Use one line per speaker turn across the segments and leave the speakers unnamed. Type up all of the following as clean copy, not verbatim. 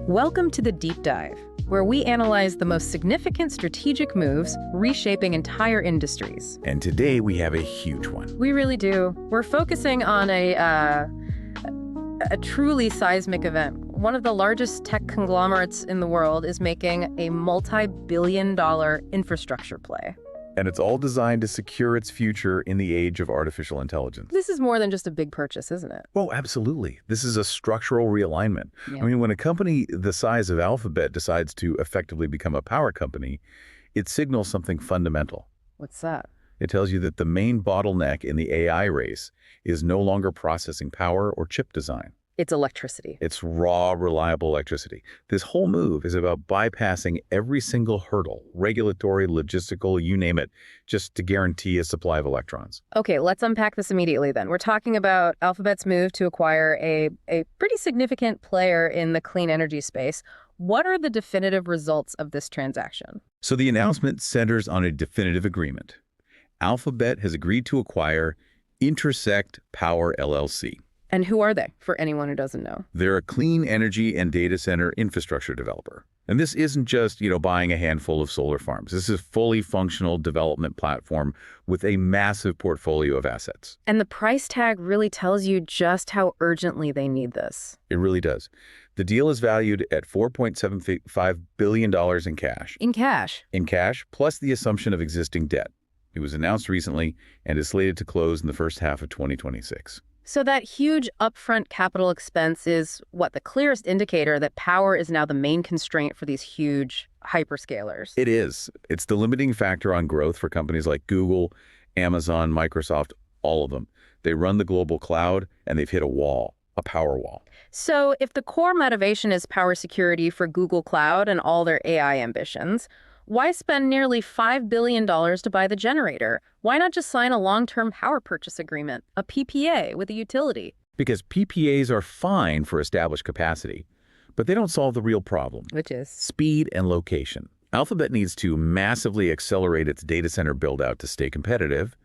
Welcome to the Deep Dive, where we analyze the most significant strategic moves reshaping entire industries.
And today we have a huge one.
We really do. We're focusing on a truly seismic event. One of the largest tech conglomerates in the world is making a multi-billion-dollar infrastructure play.
And it's all designed to secure its future in the age of artificial intelligence.
This is more than just a big purchase, isn't it?
Well, absolutely. This is a structural realignment.
Yeah.
I mean, when a company the size of Alphabet decides to effectively become a power company, it signals something fundamental.
What's that?
It tells you that the main bottleneck in the AI race is no longer processing power or chip design.
It's electricity.
It's raw, reliable electricity. This whole move is about bypassing every single hurdle, regulatory, logistical, you name it, just to guarantee a supply of electrons.
Okay, let's unpack this immediately then. We're talking about Alphabet's move to acquire a pretty significant player in the clean energy space. What are the definitive results of this transaction?
So the announcement centers on a definitive agreement. Alphabet has agreed to acquire Intersect Power, LLC.
And who are they, for anyone who doesn't know?
They're a clean energy and data center infrastructure developer. And this isn't just, buying a handful of solar farms. This is a fully functional development platform with a massive portfolio of assets.
And the price tag really tells you just how urgently they need this.
It really does. The deal is valued at $4.75 billion in cash.
In cash?
In cash, plus the assumption of existing debt. It was announced recently and is slated to close in the first half of 2026.
So that huge upfront capital expense is, the clearest indicator that power is now the main constraint for these huge hyperscalers.
It is. It's the limiting factor on growth for companies like Google, Amazon, Microsoft, all of them. They run the global cloud, and they've hit a wall, a power wall.
So if the core motivation is power security for Google Cloud and all their AI ambitions, why spend nearly $5 billion to buy the generator? Why not just sign a long-term power purchase agreement, a PPA, with a utility?
Because PPAs are fine for established capacity, but they don't solve the real problem.
Which is?
Speed and location. Alphabet needs to massively accelerate its data center build-out to stay competitive,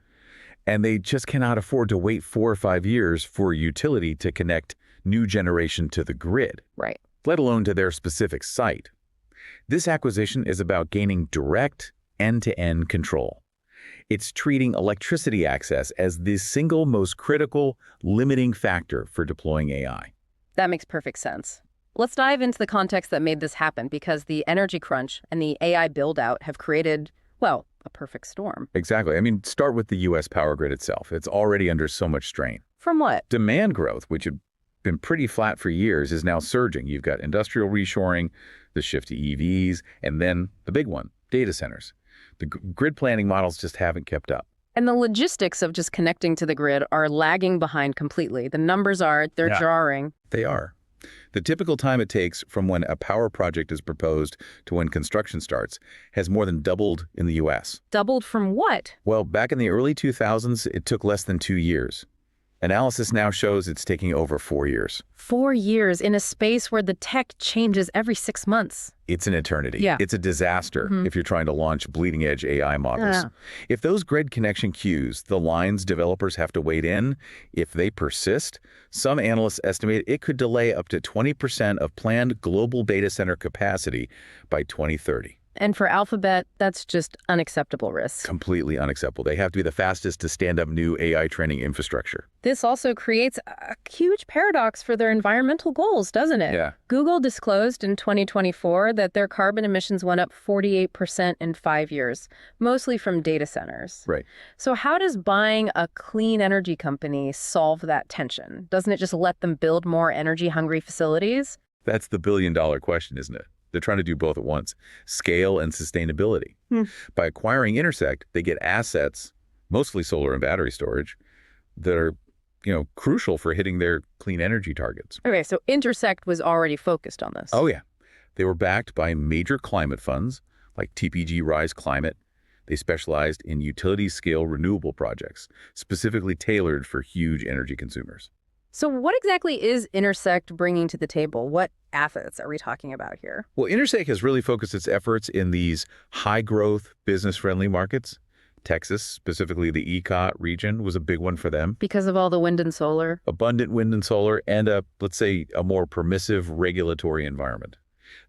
and they just cannot afford to wait 4 or 5 years for a utility to connect new generation to the grid.
Right.
Let alone to their specific site. This acquisition is about gaining direct, end-to-end control. It's treating electricity access as the single most critical limiting factor for deploying AI.
That makes perfect sense. Let's dive into the context that made this happen, because the energy crunch and the AI build-out have created, a perfect storm.
Exactly. I mean, start with the U.S. power grid itself. It's already under so much strain.
From what?
Demand growth, which had been pretty flat for years, is now surging. You've got industrial reshoring, the shift to EVs, and then the big one, data centers. The grid planning models just haven't kept up.
And the logistics of just connecting to the grid are lagging behind completely. The numbers they're jarring.
They are. The typical time it takes from when a power project is proposed to when construction starts has more than doubled in the U.S.
Doubled from what?
Well, back in the early 2000s, it took less than 2 years. Analysis now shows it's taking over 4 years.
4 years in a space where the tech changes every 6 months.
It's an eternity.
Yeah.
It's a disaster if you're trying to launch bleeding-edge AI models. If those grid connection queues, the lines developers have to wait in, if they persist, some analysts estimate it could delay up to 20% of planned global data center capacity by 2030.
And for Alphabet, that's just unacceptable risk.
Completely unacceptable. They have to be the fastest to stand up new AI training infrastructure.
This also creates a huge paradox for their environmental goals, doesn't it?
Yeah.
Google disclosed in 2024 that their carbon emissions went up 48% in 5 years, mostly from data centers.
Right.
So how does buying a clean energy company solve that tension? Doesn't it just let them build more energy-hungry facilities?
That's the billion-dollar question, isn't it? They're trying to do both at once, scale and sustainability. By acquiring Intersect, they get assets, mostly solar and battery storage, that are, crucial for hitting their clean energy targets.
Okay, so Intersect was already focused on this.
Oh, yeah. They were backed by major climate funds like TPG Rise Climate. They specialized in utility-scale renewable projects, specifically tailored for huge energy consumers.
So what exactly is Intersect bringing to the table? What assets are we talking about here?
Well, Intersect has really focused its efforts in these high-growth, business-friendly markets. Texas, specifically the ECOT region, was a big one for them.
Because of all the wind and solar?
Abundant wind and solar and let's say, a more permissive regulatory environment.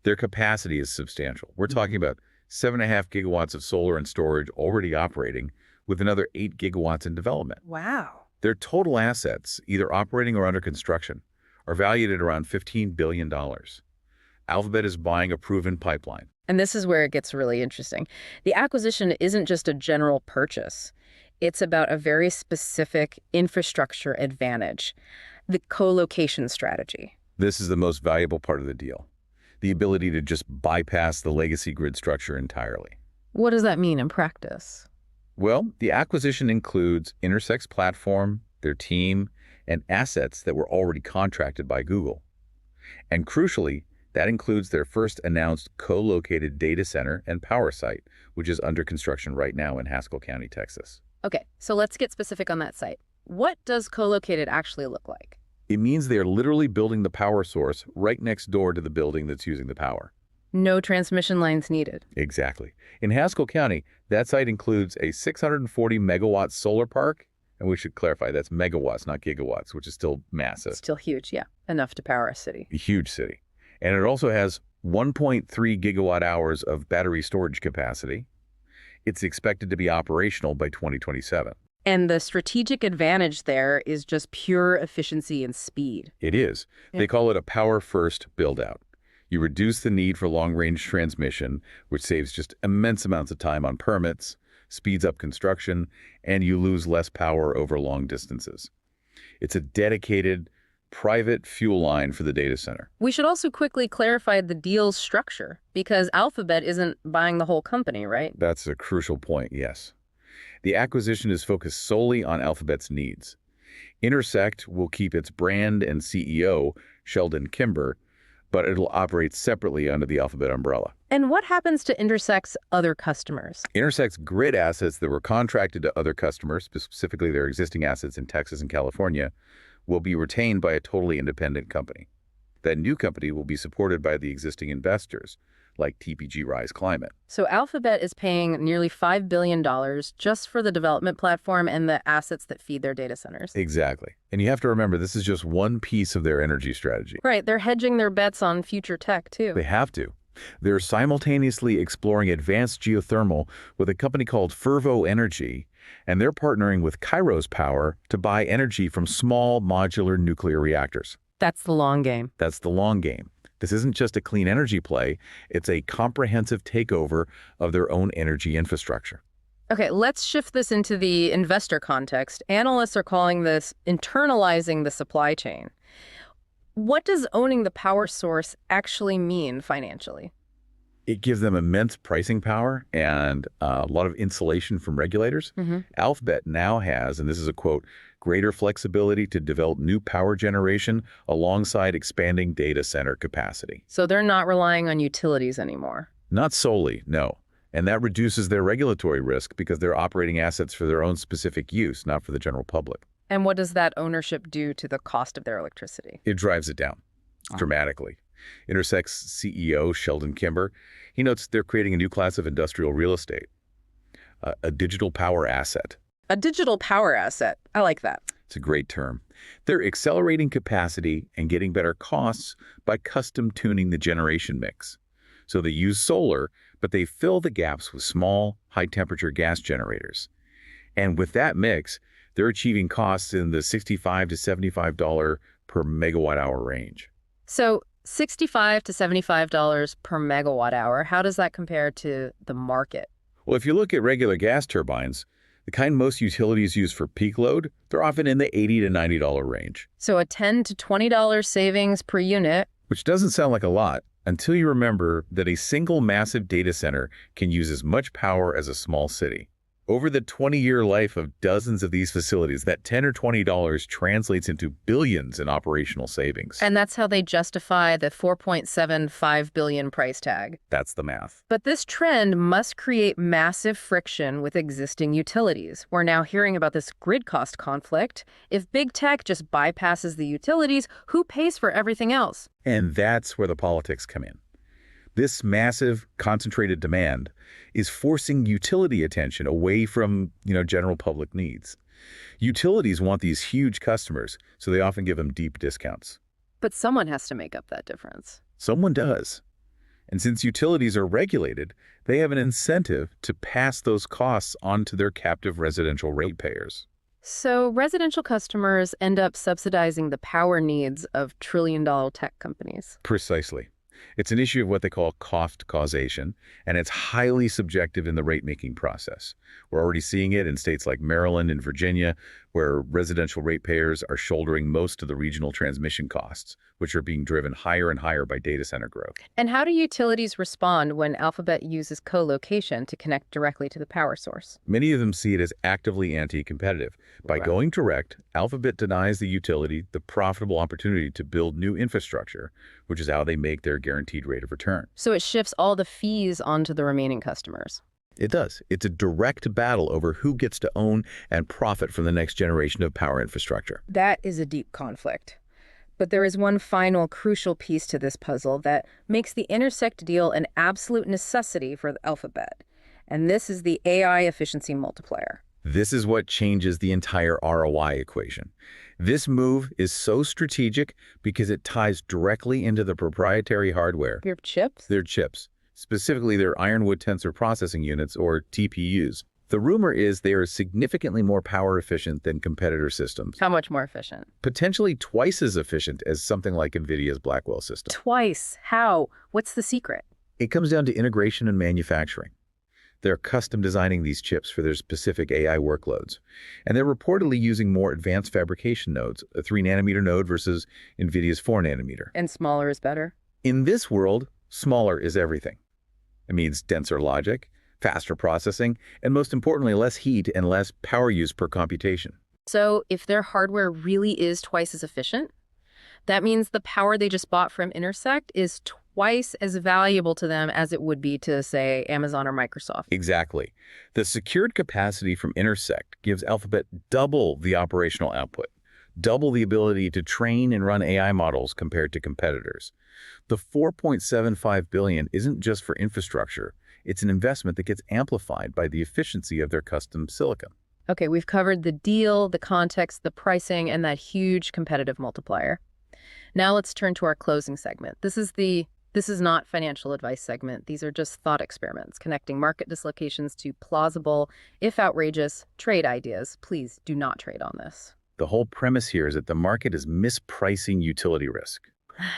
Their capacity is substantial. We're talking about 7.5 gigawatts of solar and storage already operating, with another 8 gigawatts in development.
Wow.
Their total assets, either operating or under construction, are valued at around $15 billion. Alphabet is buying a proven pipeline.
And this is where it gets really interesting. The acquisition isn't just a general purchase. It's about a very specific infrastructure advantage, the co-location strategy.
This is the most valuable part of the deal, the ability to just bypass the legacy grid structure entirely.
What does that mean in practice?
Well, the acquisition includes Intersect's platform, their team, and assets that were already contracted by Google. And crucially, that includes their first announced co-located data center and power site, which is under construction right now in Haskell County, Texas.
Okay, so let's get specific on that site. What does co-located actually look like?
It means they are literally building the power source right next door to the building that's using the power.
No transmission lines needed.
Exactly. In Haskell County, that site includes a 640 megawatt solar park, and we should clarify that's megawatts, not gigawatts, which is still massive.
Still huge, yeah. Enough to power a city.
A huge city. And it also has 1.3 gigawatt hours of battery storage capacity. It's expected to be operational by 2027.
And the strategic advantage there is just pure efficiency and speed.
It is.
Yeah.
They call it a power-first build-out. You reduce the need for long-range transmission, which saves just immense amounts of time on permits, speeds up construction, and you lose less power over long distances. It's a dedicated, private fuel line for the data center.
We should also quickly clarify the deal's structure, because Alphabet isn't buying the whole company, right?
That's a crucial point, yes. The acquisition is focused solely on Alphabet's needs. Intersect will keep its brand and CEO, Sheldon Kimber, but it'll operate separately under the Alphabet umbrella.
And what happens to Intersect's other customers?
Intersect's grid assets that were contracted to other customers, specifically their existing assets in Texas and California, will be retained by a totally independent company. That new company will be supported by the existing investors, like TPG Rise Climate.
So Alphabet is paying nearly $5 billion just for the development platform and the assets that feed their data centers.
Exactly. And you have to remember, this is just one piece of their energy strategy.
Right. They're hedging their bets on future tech, too.
They have to. They're simultaneously exploring advanced geothermal with a company called Fervo Energy, and they're partnering with Kairos Power to buy energy from small modular nuclear reactors.
That's the long game.
That's the long game. This isn't just a clean energy play, it's a comprehensive takeover of their own energy infrastructure.
Okay, let's shift this into the investor context. Analysts are calling this internalizing the supply chain. What does owning the power source actually mean financially?
It gives them immense pricing power and a lot of insulation from regulators. Alphabet now has, and this is a quote, greater flexibility to develop new power generation alongside expanding data center capacity.
So they're not relying on utilities anymore.
Not solely, no. And that reduces their regulatory risk because they're operating assets for their own specific use, not for the general public.
And what does that ownership do to the cost of their electricity?
It drives it down dramatically. Intersect's CEO, Sheldon Kimber, he notes they're creating a new class of industrial real estate, a digital power asset.
A digital power asset. I like that.
It's a great term. They're accelerating capacity and getting better costs by custom tuning the generation mix. So they use solar, but they fill the gaps with small, high-temperature gas generators. And with that mix, they're achieving costs in the $65 to $75 per megawatt hour range.
So $65 to $75 per megawatt hour. How does that compare to the market?
Well, if you look at regular gas turbines, the kind most utilities use for peak load, they're often in the $80 to $90 range.
So a $10 to $20 savings per unit.
Which doesn't sound like a lot until you remember that a single massive data center can use as much power as a small city. Over the 20-year life of dozens of these facilities, that $10 or $20 translates into billions in operational savings.
And that's how they justify the $4.75 billion price tag.
That's the math.
But this trend must create massive friction with existing utilities. We're now hearing about this grid cost conflict. If big tech just bypasses the utilities, who pays for everything else?
And that's where the politics come in. This massive, concentrated demand is forcing utility attention away from, general public needs. Utilities want these huge customers, so they often give them deep discounts.
But someone has to make up that difference.
Someone does. And since utilities are regulated, they have an incentive to pass those costs on to their captive residential ratepayers.
So residential customers end up subsidizing the power needs of trillion-dollar tech companies.
Precisely. It's an issue of what they call cost causation, and it's highly subjective in the rate-making process. We're already seeing it in states like Maryland and Virginia, where residential ratepayers are shouldering most of the regional transmission costs, which are being driven higher and higher by data center growth.
And how do utilities respond when Alphabet uses co-location to connect directly to the power source?
Many of them see it as actively anti-competitive. By going direct, Alphabet denies the utility the profitable opportunity to build new infrastructure, which is how they make their guaranteed rate of return.
So it shifts all the fees onto the remaining customers.
It does. It's a direct battle over who gets to own and profit from the next generation of power infrastructure.
That is a deep conflict. But there is one final crucial piece to this puzzle that makes the Intersect deal an absolute necessity for Alphabet. And this is the AI efficiency multiplier.
This is what changes the entire ROI equation. This move is so strategic because it ties directly into the proprietary hardware.
Your chips?
Their chips, specifically their Ironwood Tensor Processing Units, or TPUs. The rumor is they are significantly more power efficient than competitor systems.
How much more efficient?
Potentially twice as efficient as something like NVIDIA's Blackwell system.
Twice? How? What's the secret?
It comes down to integration and manufacturing. They're custom designing these chips for their specific AI workloads. And they're reportedly using more advanced fabrication nodes, a 3-nanometer node versus NVIDIA's 4-nanometer.
And smaller is better?
In this world, smaller is everything. It means denser logic, faster processing, and most importantly, less heat and less power use per computation.
So if their hardware really is twice as efficient, that means the power they just bought from Intersect is twice as valuable to them as it would be to, say, Amazon or Microsoft.
Exactly. The secured capacity from Intersect gives Alphabet double the operational output, double the ability to train and run AI models compared to competitors. The $4.75 billion isn't just for infrastructure. It's an investment that gets amplified by the efficiency of their custom silicon.
Okay, we've covered the deal, the context, the pricing, and that huge competitive multiplier. Now let's turn to our closing segment. This is not financial advice segment. These are just thought experiments, connecting market dislocations to plausible, if outrageous, trade ideas. Please do not trade on this.
The whole premise here is that the market is mispricing utility risk.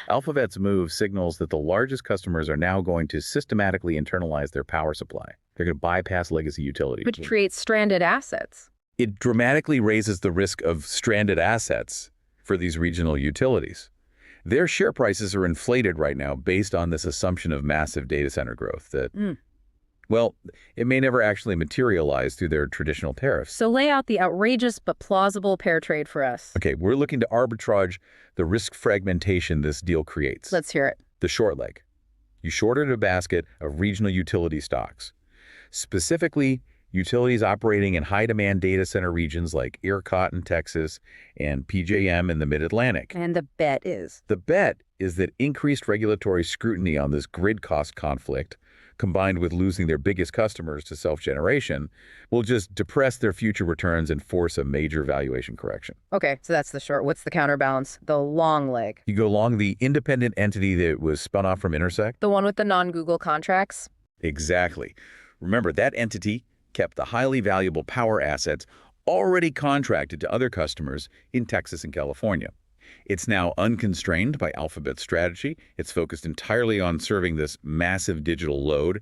Alphabet's move signals that the largest customers are now going to systematically internalize their power supply. They're going to bypass legacy utilities.
Which creates stranded assets.
It dramatically raises the risk of stranded assets for these regional utilities. Their share prices are inflated right now based on this assumption of massive data center growth that, well, it may never actually materialize through their traditional tariffs.
So lay out the outrageous but plausible pair trade for us.
Okay, we're looking to arbitrage the risk fragmentation this deal creates.
Let's hear it.
The short leg. You shorted a basket of regional utility stocks. Specifically, utilities operating in high-demand data center regions like ERCOT in Texas and PJM in the Mid-Atlantic.
And the bet is?
The bet is that increased regulatory scrutiny on this grid cost conflict, combined with losing their biggest customers to self-generation, will just depress their future returns and force a major valuation correction.
Okay, so that's the short. What's the counterbalance? The long leg.
You go long the independent entity that was spun off from Intersect.
The one with the non-Google contracts?
Exactly. Remember, that entity kept the highly valuable power assets already contracted to other customers in Texas and California. It's now unconstrained by Alphabet's strategy. It's focused entirely on serving this massive digital load,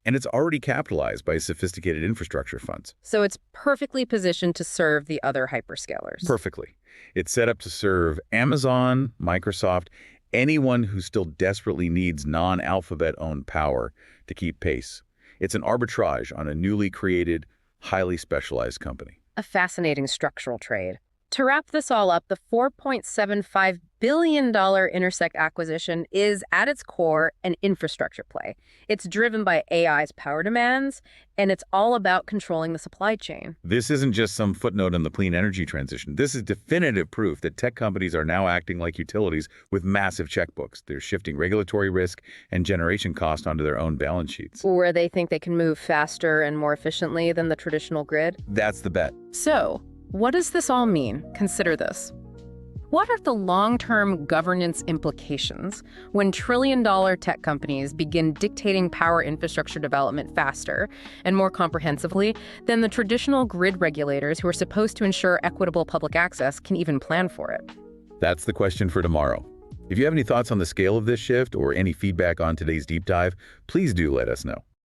and it's already capitalized by sophisticated infrastructure funds.
So it's perfectly positioned to serve the other hyperscalers.
Perfectly. It's set up to serve Amazon, Microsoft, anyone who still desperately needs non-Alphabet-owned power to keep pace. It's an arbitrage on a newly created, highly specialized company.
A fascinating structural trade. To wrap this all up, the $4.75 billion Intersect acquisition is, at its core, an infrastructure play. It's driven by AI's power demands, and it's all about controlling the supply chain.
This isn't just some footnote in the clean energy transition. This is definitive proof that tech companies are now acting like utilities with massive checkbooks. They're shifting regulatory risk and generation cost onto their own balance sheets.
Where they think they can move faster and more efficiently than the traditional grid.
That's the bet.
So, what does this all mean? Consider this. What are the long-term governance implications when trillion-dollar tech companies begin dictating power infrastructure development faster and more comprehensively than the traditional grid regulators who are supposed to ensure equitable public access can even plan for it?
That's the question for tomorrow. If you have any thoughts on the scale of this shift or any feedback on today's deep dive, please do let us know.